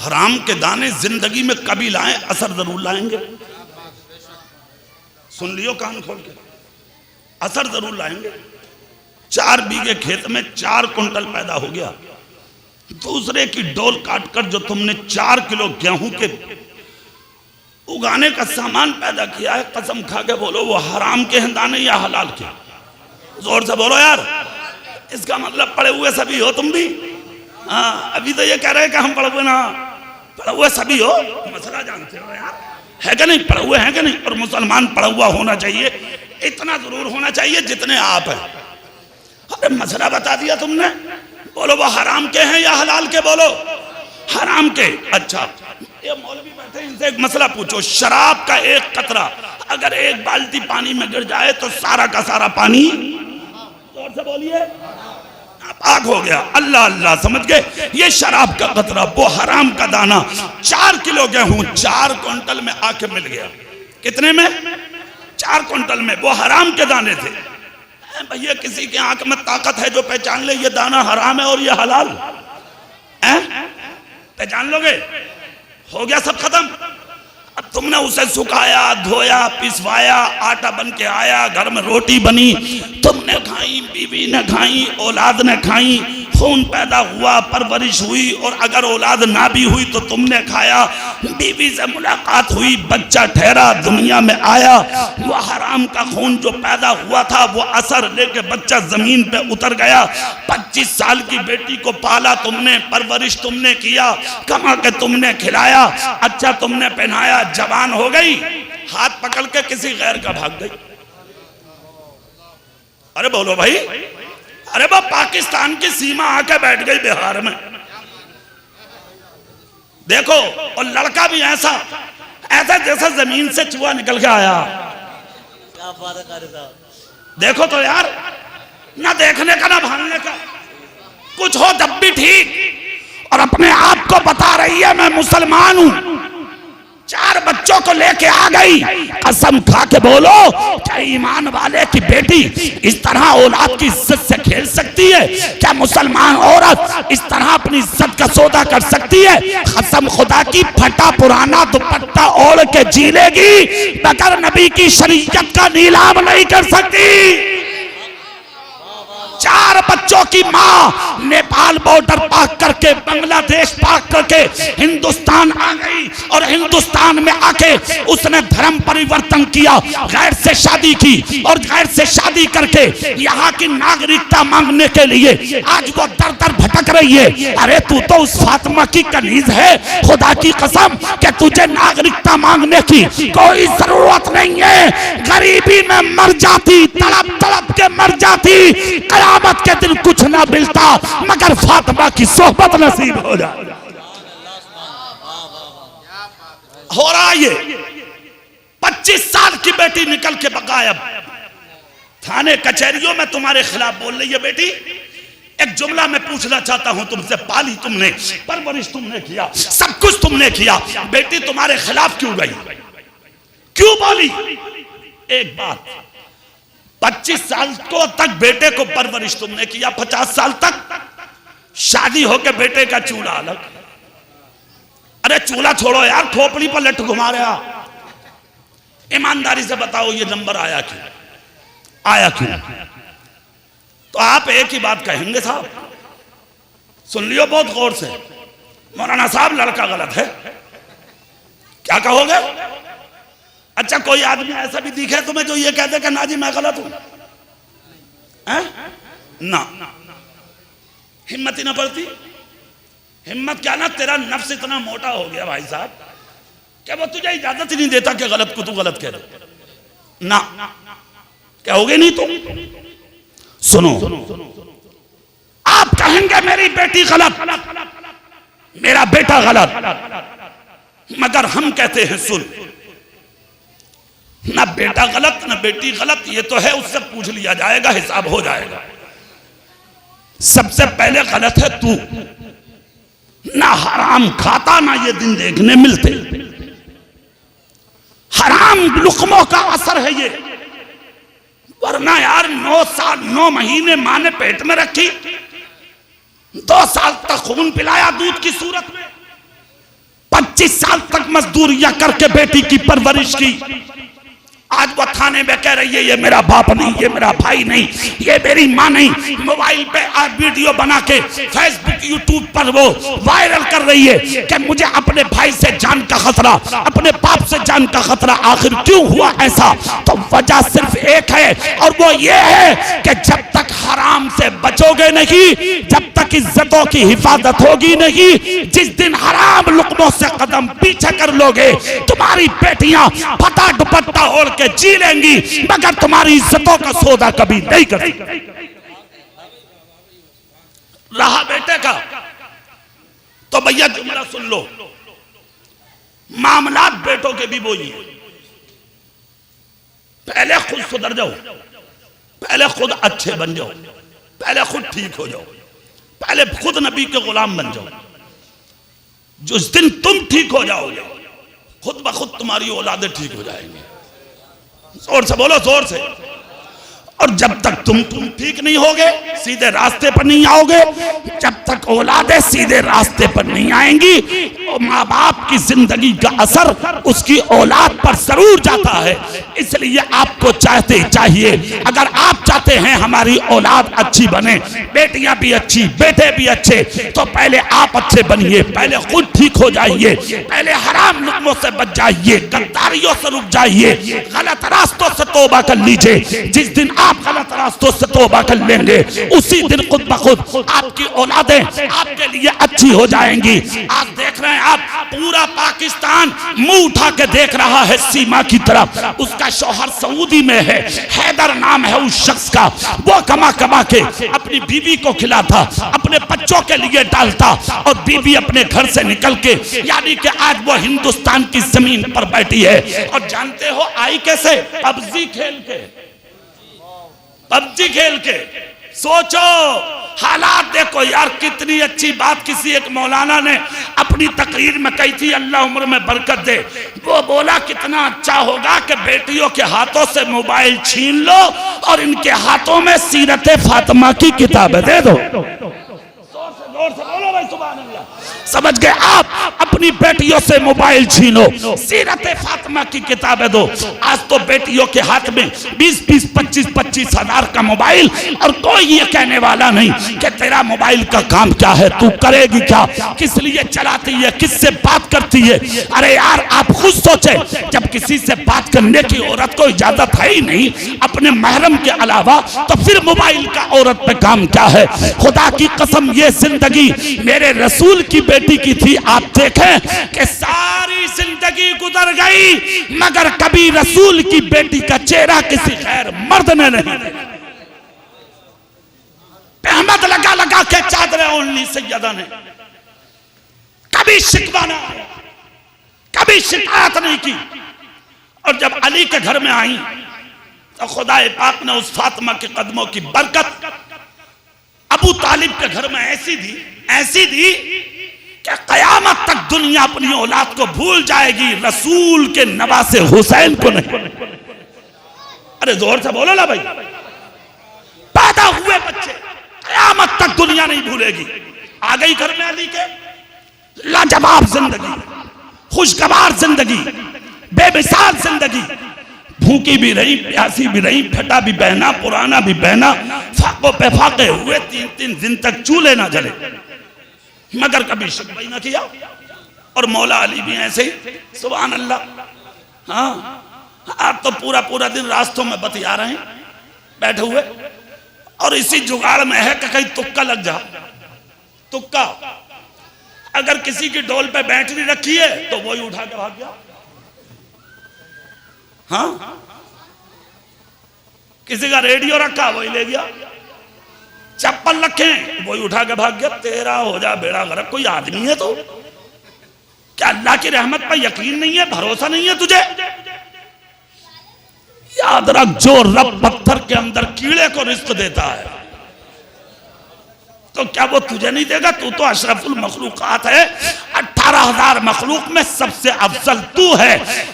हराम के दाने जिंदगी में कभी लाएं, असर जरूर लाएंगे। सुन लियो कान खोल के, असर जरूर लाएंगे। 4 बीघे खेत में 4 कुंटल पैदा हो गया। दूसरे की डोल काटकर जो तुमने 4 किलो गेहूं के उगाने का सामान पैदा किया है, कसम खा के बोलो वो हराम के हैं दाने या हलाल के? जोर से बोलो यार। इसका मतलब पढ़े हुए सभी हो तुम भी। हाँ, अभी तो ये कह रहे हैं कि हम पढ़े हुए ना, पढ़े हुए सभी हो, मसला जानते हो यार, है कि नहीं? पढ़े हुए हैं कि नहीं? और मुसलमान पढ़ा हुआ होना चाहिए, इतना जरूर होना चाहिए जितने आप हैं। अरे मसला बता दिया तुमने, बोलो वो हराम के हैं या हलाल के? बोलो हराम के। अच्छा, ये मौलवी बैठे, इनसे एक मसला पूछो। शराब का एक कतरा अगर एक बाल्टी पानी में गिर जाए तो सारा का सारा पानी, जोर से बोलिए, पाक हो गया। अल्लाह अल्लाह, समझ गए? ये शराब का कतरा, वो हराम का दाना 4 किलो गेहूं 4 क्विंटल में आके मिल गया। कितने में? 4 क्विंटल में। वो हराम के दाने थे। भैया किसी के आंख में ताकत है जो पहचान ले ये दाना हराम है और ये हलाल है? पहचान लोगे? हो गया सब खत्म। अब तुमने उसे सुखाया, धोया, पिसवाया, आटा बन के आया, घर में रोटी बनी, तुमने खाई, बीवी ने खाई, औलाद ने खाई, खून पैदा हुआ, परवरिश हुई, और अगर औलाद ना भी हुई तो तुमने खाया, बीवी से मुलाकात हुई, बच्चा ठहरा, दुनिया में आया। वो हराम का खून जो पैदा हुआ था वो असर लेके बच्चा जमीन पे उतर गया। 25 साल की बेटी को पाला तुमने, परवरिश तुमने किया, कमा के तुमने खिलाया, अच्छा तुमने पहनाया, जवान हो गई, हाथ पकड़ के किसी गैर का भाग गई। अरे बोलो भाई, अरे वो पाकिस्तान की सीमा आके बैठ गई बिहार में, देखो। और लड़का भी ऐसा ऐसा जैसा जमीन से चूहा निकल के आया। क्या बात है, देखो तो यार, ना देखने का ना भागने का, कुछ हो तब भी ठीक। और अपने आप को बता रही है मैं मुसलमान हूं, 4 बच्चों को लेके आ गई। कसम खा के बोलो, क्या ईमान वाले की बेटी इस तरह औलाद की इज्जत से खेल सकती है? क्या मुसलमान औरत इस तरह अपनी इज्जत का सौदा कर सकती है? कसम खुदा की, फटा पुराना दुपट्टा ओढ़ के जी लेगी मगर नबी की शरीयत का नीलाम नहीं कर सकती। 4 बच्चों की माँ नेपाल बॉर्डर पार करके, बांग्लादेश पार करके हिंदुस्तान आ गई, और हिंदुस्तान में आके उसने धर्म परिवर्तन किया, गैर से शादी की, और गैर से शादी करके यहाँ की नागरिकता मांगने के लिए आज वो दर दर भटक रही है। अरे तू तो उस फातिमा की कनीज है, खुदा की कसम कि तुझे नागरिकता मांगने की कोई जरूरत नहीं है। गरीबी में मर जाती, तड़प तड़प के मर जाती, कयामत के दिन कुछ ना मिलता मगर फातिमा की सोहबत नसीब हो जाए। हो रहा ये 25 साल की बेटी निकल के गायब, थाने कचहरियों में तुम्हारे खिलाफ बोल रही है बेटी। एक जुमला मैं पूछना चाहता हूं तुमसे, पाली तुमने, परवरिश तुमने किया, सब कुछ तुमने किया, बेटी तुम्हारे खिलाफ क्यों गई? क्यों बोली? एक बात, 25 साल को तक बेटे को परवरिश तुमने किया, 50 साल तक शादी होके बेटे का चूल्हा अलग। अरे चूल्हा छोड़ो यार, खोपड़ी पर लट घुमा रहा। ईमानदारी से बताओ ये नंबर आया क्यों? आया क्यों? तो आप एक ही बात कहेंगे साहब, सुन लियो बहुत गौर से, मौलाना साहब लड़का गलत है। क्या कहोगे? अच्छा कोई आदमी ऐसा भी दिखे तुम्हें जो ये कहते कि ना जी मैं गलत हूं? ना, हिम्मत ही ना पड़ती। हिम्मत क्या ना, तेरा नफ्स इतना मोटा हो गया भाई साहब क्या वो तुझे इजाजत ही नहीं देता कि गलत को तू गलत कह रहे ना, कहोगे नहीं तुम। सुनो, आप कहेंगे मेरी बेटी गलत, मेरा बेटा गलत, मगर हम कहते हैं सुन, ना बेटा गलत ना बेटी गलत, ये तो है उससे पूछ लिया जाएगा, हिसाब हो जाएगा। सबसे पहले गलत है तू, ना हराम खाता ना ये दिन देखने मिलते। हराम लुकमों का असर है ये, वरना यार 9 साल 9 महीने माँ ने पेट में रखी, 2 साल तक खून पिलाया दूध की सूरत में, 25 साल तक मजदूरियां करके बेटी की परवरिश की। आज वो थाने में कह रही है ये मेरा बाप नहीं, ये मेरा भाई नहीं, ये मेरी माँ नहीं। मोबाइल पे आज वीडियो बना के फेसबुक यूट्यूब पर वो वायरल कर रही है कि मुझे अपने भाई से जान का खतरा, अपने बाप से जान का खतरा। आखिर क्यों हुआ ऐसा? तो वजह सिर्फ एक है और वो ये है कि जब तक हराम से बचोगे नहीं, जब तक इज्जतों की हिफाजत होगी नहीं, जिस दिन हराम लुक्मों से कदम पीछे कर लोगे, तुम्हारी बेटियां फटा दुपट्टा ओढ़ के जी लेंगी, मगर तुम्हारी इज्जतों का सौदा कभी नहीं कर सकती। रहा बेटे का तो भैया जुमला सुन लो, मामलात बेटों के भी वही है। पहले खुद सुधर जाओ, पहले खुद अच्छे बन जाओ, पहले खुद ठीक हो जाओ, पहले खुद नबी के गुलाम बन जाओ। जिस दिन तुम ठीक हो जाओगे, खुद ब खुद तुम्हारी औलादें ठीक हो जाएंगी। जोर से बोलो, जोर से। और जब तक तुम ठीक नहीं होगे, सीधे रास्ते पर नहीं आओगे, जब तक औलादें सीधे रास्ते पर नहीं आएंगी, तो माँ बाप की जिंदगी का असर उसकी औलाद पर जरूर जाता है। इसलिए आपको चाहिए, अगर आप चाहते हैं हमारी औलाद अच्छी बने, बेटियां भी अच्छी, बेटे भी अच्छे, तो पहले आप अच्छे बनिए, पहले खुद ठीक हो जाइए, पहले हराम लुक्मों से बच जाइए, गद्दारियों से रुक जाइए, गलत रास्तों से तौबा कर लीजिए। जिस दिन आप गलत रास्तों से तौबा कर लेंगे, उसी दिन खुद ब खुद आपकी औलादें आपके लिए अच्छी हो जाएंगी। आज देख रहे हैं आप, पूरा पाकिस्तान मुंह उठा के देख रहा है सीमा की तरफ। उसका शौहर सऊदी में है, हैदर नाम है उस शख्स का। वो कमा कमा के अपनी बीवी को खिलाता, अपने बच्चों के लिए डालता, और बीवी अपने घर से निकल के, यानी कि आज वो हिंदुस्तान की जमीन पर बैठी है। और जानते हो आई कैसे? पबजी खेल के, पबजी खेल के। सोचो, हालात देखो यार, कितनी अच्छी बात किसी एक मौलाना ने अपनी तकरीर में कही थी, अल्लाह उम्र में बरकत दे। वो बोला कितना अच्छा होगा कि बेटियों के हाथों से मोबाइल छीन लो और इनके हाथों में सीरत फातिमा की किताबें दे दो। जोर से बोलो भाई, सुभान अल्लाह। समझ गए आप? अपनी बेटियों से मोबाइल छीनो, सीरत फातिमा की किताबें दो। आज तो बेटियों के हाथ में 20-20, 25-25 हजार का मोबाइल, और कोई ये कहने वाला नहीं कि तेरा मोबाइल का काम क्या है, तू करेगी क्या, किस लिए चलाती है, किससे बात करती है। अरे यार, आप खुद सोचे, जब किसी से बात करने की औरत को इजाजत है ही नहीं अपने महरम के अलावा, तो फिर मोबाइल का औरत पे काम क्या है? खुदा की कसम, ये जिंदगी मेरे रसूल की बेटी की थी। आप देखें कि सारी जिंदगी गुजर गई, मगर कभी रसूल की बेटी का चेहरा किसी खैर मर्द ने नहीं, अहमद लगा लगा के चादरें ओढ़नी सैयदा ने, कभी शिकवा ना आया, कभी शिकायत नहीं की। और जब अली के घर में आई, तो खुदा पाक ने उस फातिमा के कदमों की बरकत अबू तालिब के घर में ऐसी दी कि कयामत तक दुनिया अपनी औलाद को भूल जाएगी, रसूल के नवासे हुसैन को नहीं। अरे जोर से बोलो ना भाई। पैदा हुए बच्चे कयामत तक दुनिया नहीं भूलेगी। आ गई घर में अली के, लाजवाब जिंदगी, खुशगवार जिंदगी, बेमिसाल जिंदगी, भूखी भी रही, प्यासी भी रही, फटा भी बहना, पुराना भी बहना, फाकों पे फाके हुए, 3-3 दिन तक चूल्हे ना जले, मगर कभी शिकवा ना किया। और मौला अली भी ऐसे ही, सुभान अल्लाह। हाँ, आप तो पूरा पूरा दिन रास्तों में बतिया रहे हैं बैठे हुए, और इसी जुगाड़ में है कि कहीं तुक्का लग जा। तुक्का, अगर किसी की डोल पे बैटरी रखी है तो वही उठा के भाग गया। हाँ, किसी का रेडियो रखा वही ले गया, चप्पल रखे वही उठा के भाग गया। तेरा हो जा बेड़ा गर्क। कोई आदमी है तो क्या अल्लाह की रहमत पर यकीन नहीं है, भरोसा नहीं है तुझे? याद रख, जो रब पत्थर के अंदर कीड़े को रिस्क देता है, तो क्या वो तुझे नहीं देगा? तू तो अशरफुल मखलूकात है, 18,000 मखलूक में सबसे अफजल तू है।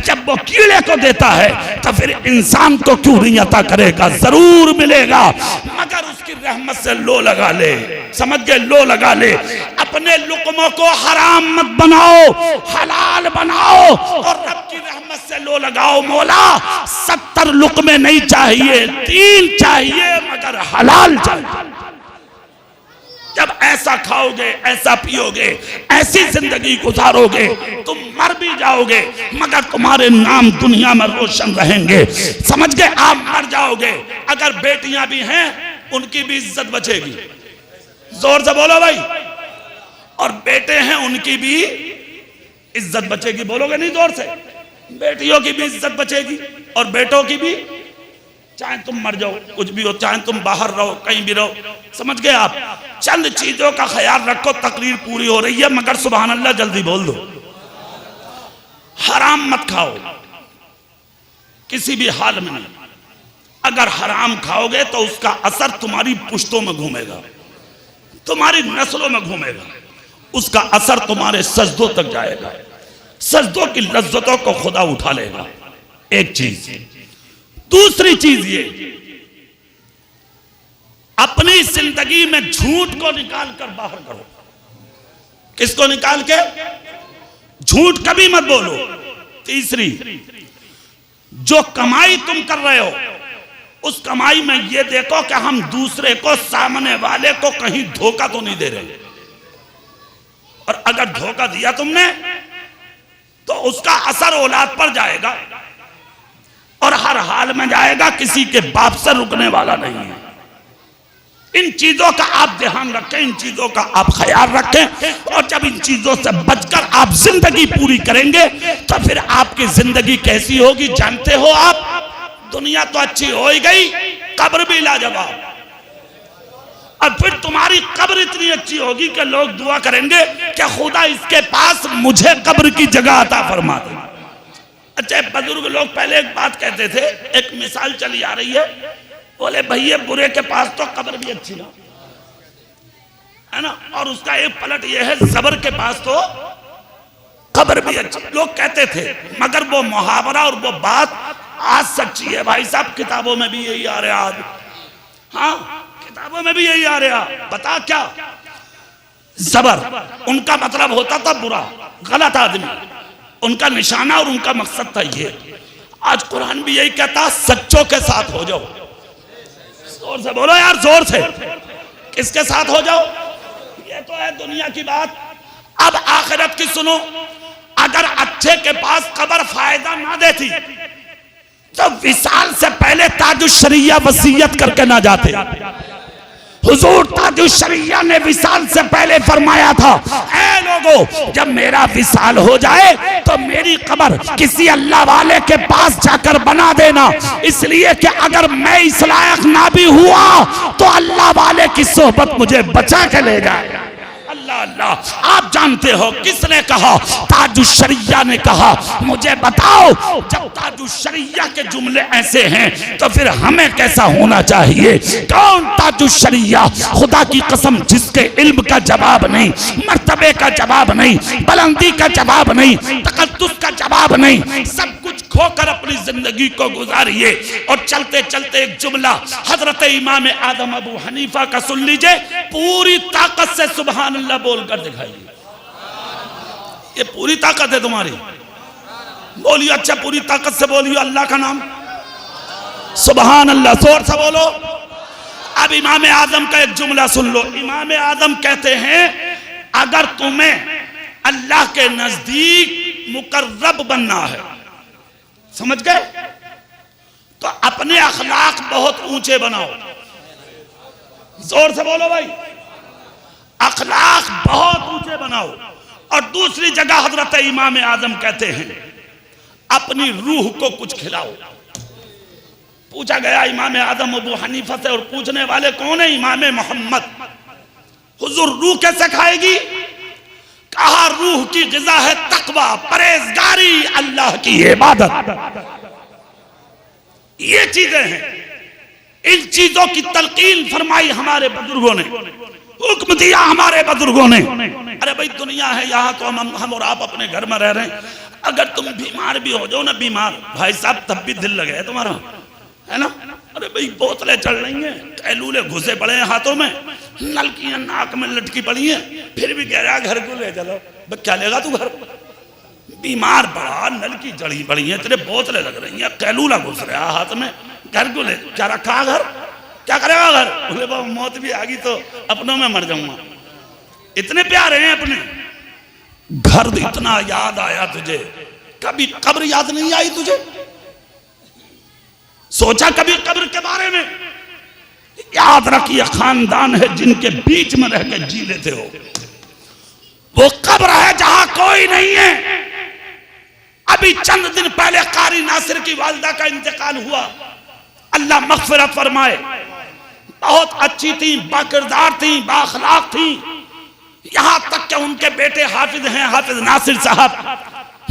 जब वो कीड़े को देता है तो फिर इंसान को क्यों नहीं अता करेगा? जरूर मिलेगा, मगर उसकी रहमत से लो लगा ले। समझ गए? लो लगा ले। अपने लुकमों को हराम मत बनाओ, हलाल बनाओ और रब की रहमत से लो लगाओ। मौला 70 लुकमे नहीं चाहिए, 3 चाहिए मगर हलाल चाहिए। जब ऐसा खाओगे, ऐसा पियोगे, ऐसी जिंदगी गुजारोगे, तुम मर भी जाओगे मगर तुम्हारे नाम दुनिया में रोशन रहेंगे। समझ गए? आप मर जाओगे, अगर बेटियां भी हैं उनकी भी इज्जत बचेगी। जोर से बोलो भाई। और बेटे हैं उनकी भी इज्जत बचेगी। बोलोगे नहीं जोर से? बेटियों की भी इज्जत बचेगी और बेटों की भी, चाहे तुम मर जाओ, कुछ भी हो, चाहे तुम बाहर रहो, कहीं भी रहो। समझ गए आप? चंद चीजों का ख्याल रखो। तकरीर पूरी हो रही है मगर सुभान अल्लाह जल्दी बोल दो। हराम मत खाओ किसी भी हाल में नहीं। अगर हराम खाओगे तो उसका असर तुम्हारी पुश्तों में घूमेगा, तुम्हारी नस्लों में घूमेगा, उसका असर तुम्हारे सजदों तक जाएगा। सजदों की लज्जतों को खुदा उठा लेगा। एक चीज। दूसरी चीज ये, अपनी जिंदगी में झूठ को निकाल कर बाहर करो। किसको निकाल के? झूठ कभी मत बोलो। तीसरी, जो कमाई तुम कर रहे हो उस कमाई में ये देखो कि हम दूसरे को, सामने वाले को कहीं धोखा तो नहीं दे रहे। और अगर धोखा दिया तुमने तो उसका असर औलाद पर जाएगा और हर हाल में जाएगा, किसी के बाप से रुकने वाला नहीं है। इन चीजों का आप ध्यान रखें, इन चीजों का आप ख्याल रखें। और जब इन चीजों से बचकर आप जिंदगी पूरी करेंगे तो फिर आपकी जिंदगी कैसी होगी जानते हो आप? दुनिया तो अच्छी हो ही गई, कब्र भी लाजवाब। और फिर तुम्हारी कब्र इतनी अच्छी होगी कि लोग दुआ करेंगे कि खुदा इसके पास मुझे कब्र की जगह अता फरमा दे। अच्छा, बुजुर्ग लोग पहले एक बात कहते थे, एक मिसाल चली आ रही है, बोले भैया बुरे के पास तो कब्र भी अच्छी ना है ना, और उसका एक पलट ये है, जबर के पास तो कब्र भी अच्छी। लोग कहते थे मगर वो मुहावरा और वो बात आज सच्ची है भाई साहब। किताबों में भी यही आ रहा आज। हाँ, किताबों में भी यही आ रहा। बता क्या? जबर उनका मतलब होता था बुरा, गलत आदमी, उनका निशाना और उनका मकसद था ये। आज कुरान भी यही कहता, सच्चों के साथ हो जाओ। जोर से बोलो यार, जोर से। किसके साथ हो जाओ? ये तो है दुनिया की बात। अब आखिरत की सुनो। अगर अच्छे के पास कब्र फायदा ना देती तो विसाल से पहले ताजुश्शरिया वसीयत करके ना जाते। हुजूर ताजुश्शरिया ने विसाल से पहले फरमाया था, ऐ लोगों, जब मेरा विसाल हो जाए तो मेरी कब्र किसी अल्लाह वाले के पास जाकर बना देना, इसलिए कि अगर मैं इस लायक ना भी हुआ तो अल्लाह वाले की सोहबत मुझे बचा के ले जाए। अल्लाह अल्लाह। आप जानते हो किसने कहा? ताजुश्शरिया ने कहा। मुझे बताओ, जब ताजुश्शरिया के जुमले ऐसे हैं तो फिर हमें कैसा होना चाहिए? कौन ताजुश्शरिया? खुदा की कसम, जिसके इल्म का जवाब नहीं, मर्तबे का जवाब नहीं, बुलंदी का जवाब नहीं, तकद्दुस का जवाब नहीं, सब कुछ खोकर अपनी जिंदगी को गुजारिए। और चलते चलते एक जुमला हजरत इमाम आदम अबू हनीफा का सुन लीजिए, पूरी ताकत से सुभान अल्लाह बोलकर दिखाइए। ये पूरी ताकत है तुम्हारी, बोलिए। अच्छा, पूरी ताकत से बोलिए अल्लाह का नाम, सुभान अल्लाह, जोर से बोलो। अब इमाम आदम का एक जुमला सुन लो। इमाम आदम कहते हैं, अगर तुम्हें अल्लाह के नजदीक मुकर्रब बनना है, समझ गए, तो अपने अखलाक बहुत ऊंचे बनाओ। जोर से बोलो भाई, अखलाक बहुत ऊंचे बनाओ। और दूसरी जगह हजरत इमाम आदम कहते हैं, अपनी रूह को कुछ खिलाओ। पूछा गया इमाम आदम अबू हनीफा से, और पूछने वाले कौन है? इमाम मोहम्मद। हुजूर, रूह कैसे खाएगी? कहा, रूह की ग़िज़ा है तक़वा, परहेज़गारी, अल्लाह की इबादत। ये चीजें हैं। इन चीजों की तलकीन फरमाई हमारे बुजुर्गों ने, हुक्म दिया हमारे बुजुर्गों ने। अरे भाई, दुनिया है, यहाँ तो हम और आप अपने घर में रह रहे हैं। अगर तुम बीमार भी हो जाओ ना, बीमार भाई साहब, तब भी दिल लगे तुम्हारा, है ना? अरे भाई बोतलें चल रही हैं, कैलूले घुसे पड़े हैं हाथों में, नलकियां नाक में लटकी पड़ी हैं, फिर भी कह रहा घर को ले चलो। क्या लेगा तू घर? बीमार पड़ा, नलकी जड़ी पड़ी है, तेरे बोतलें लग रही हैं, कैलूला घुस रहा हाथ में, घर को ले। क्या रखा घर? क्या करेगा घर? बोले बाबा मौत भी आ गई तो अपनों में मर जाऊंगा। इतने प्यारे हैं अपने। घर इतना याद आया तुझे, कभी कब्र याद नहीं आई तुझे? सोचा कभी कब्र के बारे में? याद रखिए, खानदान है जिनके बीच में रह के जी लेते हो, वो कब्र है जहां कोई नहीं है। अभी चंद दिन पहले कारी नासिर की वालिदा का इंतकाल हुआ, अल्लाह मग़फ़िरत फरमाए। बहुत अच्छी थी, बाकिरदार थी, बाअखलाक थी, यहां तक कि उनके बेटे हाफिज हैं, हाफिज नासिर साहब,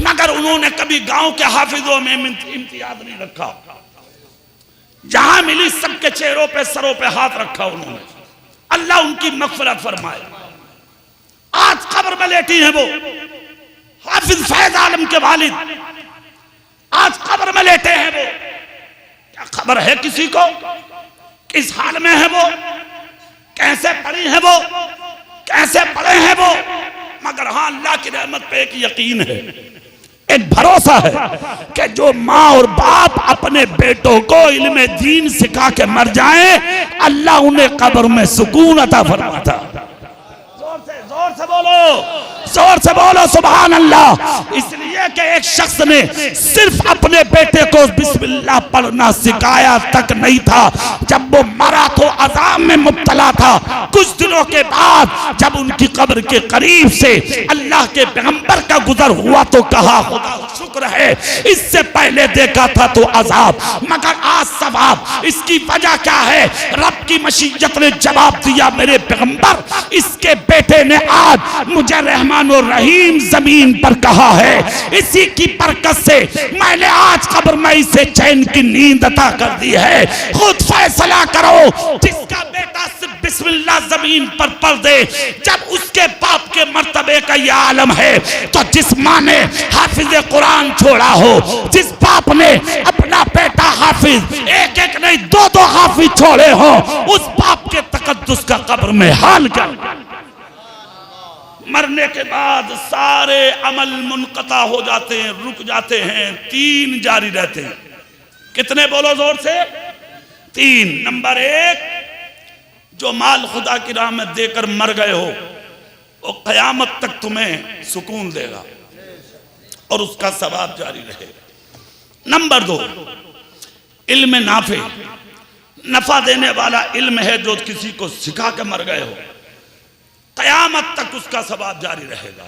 मगर उन्होंने कभी गांव के हाफिजों में इम्तियाज नहीं रखा। जहां मिली सबके चेहरों पे सरों पे हाथ रखा उन्होंने, अल्लाह उनकी मग़फ़िरत फरमाए। आज कब्र में लेटी हैं वो, हाफिज फैज आलम के वालिद आज कब्र में लेटे हैं वो। क्या खबर है किसी को किस हाल में है वो, कैसे पड़ी है वो, कैसे पड़े हैं वो? मगर हाँ, अल्लाह की रहमत पे एक यकीन है, एक भरोसा है कि जो माँ और बाप अपने बेटों को इल्म दीन सिखा के मर जाएं, अल्लाह उन्हें कब्र में सुकून अता फरमाता। जोर से बोलो, जोर से बोलो सुभान अल्लाह। इसलिए कि एक शख्स ने सिर्फ अपने बेटे को बिस्मिल्लाह पढ़ना सिखाया तक नहीं था, जब वो मरा तो अज़ाब में मुब्तला था। कुछ दिनों के बाद जब उनकी कब्र के करीब से अल्लाह के पैगंबर का गुजर हुआ तो कहा खुदा शुक्र है, इससे पहले देखा था तो अज़ाब, मगर आज सवाब। इसकी वजह क्या है? रब की मशीयत ने जवाब दिया, मेरे पैगंबर इसके बेटे ने आज मुझे रहमान और रहीम जमीन पर कहा है, इसी की बरकत से मैंने आज कब्र में इसे चैन की नींद अता कर दी है। खुद फैसला करो, जिसका बेटा सिर्फ बिस्मिल्लाह जमीन पर पढ़ दे, जब उसके बाप के मर्तबे का यह आलम है, तो जिस माँ ने हाफिज कुरान छोड़ा हो, जिस बाप ने अपना बेटा हाफिज एक एक नहीं दो दो हाफिज छोड़े हो, उस बाप के तकद्दुस का कब्र में हाल कर। मरने के बाद सारे अमल मुनक़ता हो जाते हैं, रुक जाते हैं, 3 जारी रहते हैं। कितने बोलो जोर से? 3। नंबर 1, जो माल खुदा की राह में देकर मर गए हो, वो क़यामत तक तुम्हें सुकून देगा और उसका सवाब जारी रहेगा। नंबर 2, इल्म नाफे, नफा देने वाला इल्म है जो किसी को सिखा के मर गए हो, क़यामत तक उसका सवाब जारी रहेगा।